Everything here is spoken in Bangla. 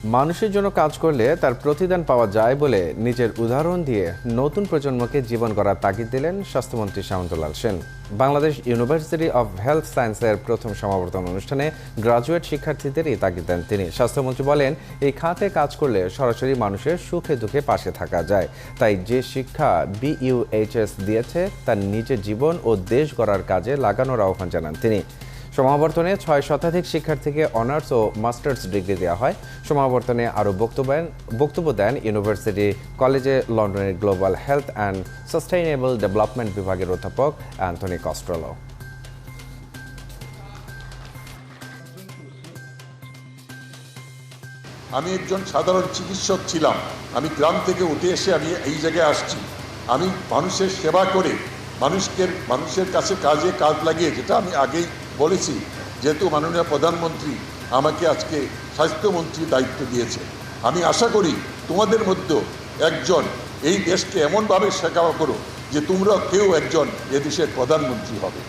মানুষের জন্য কাজ করলে তার প্রতিদান পাওয়া যায় বলে নিজের উদাহরণ দিয়ে নতুন প্রজন্মকে জীবন গড়ার তাগিদ দিলেন স্বাস্থ্যমন্ত্রী Samanta Lal Sen. Bangladesh university of health সায়েন্সের প্রথম সমাবর্তন অনুষ্ঠানে গ্রাজুয়েট শিক্ষার্থীদের এই তাগিদ দেন তিনি। স্বাস্থ্যমন্ত্রী বলেন, এই খাতে কাজ করলে সরাসরি মানুষের সুখে দুঃখে পাশে থাকা যায়। তাই যে শিক্ষা বিইউএইচএস দিয়েছে তার নিজের জীবন ও দেশ গড়ার কাজে লাগানোর আহ্বান জানান তিনি। সমাবর্তনে 6 শতাধিক শিক্ষার্থীকে অনার্স ও মাস্টার্স ডিগ্রি দেওয়া হয়। সমাবর্তনে আরও বক্তব্য দেন ইউনিভার্সিটি কলেজে লন্ডনের global health and sustainable development বিভাগের অধ্যাপক অ্যান্থনি কস্ট্রেলো। আমি একজন সাধারণ চিকিৎসক ছিলাম। আমি গ্রাম থেকে উঠে এসে আমি এই জায়গায় আসছি। আমি মানুষের সেবা করে মানুষের কাছে কাজ লাগিয়ে, যেটা আমি আগেই বলেছি, যেহেতু মাননীয় প্রধানমন্ত্রী আমাকে আজকে স্বাস্থ্যমন্ত্রীর দায়িত্ব দিয়েছে, আমি আশা করি তোমাদের মধ্যে একজন এই দেশকে এমনভাবে সেবা করো যে তোমরা কেউ একজন এদেশের প্রধানমন্ত্রী হবে।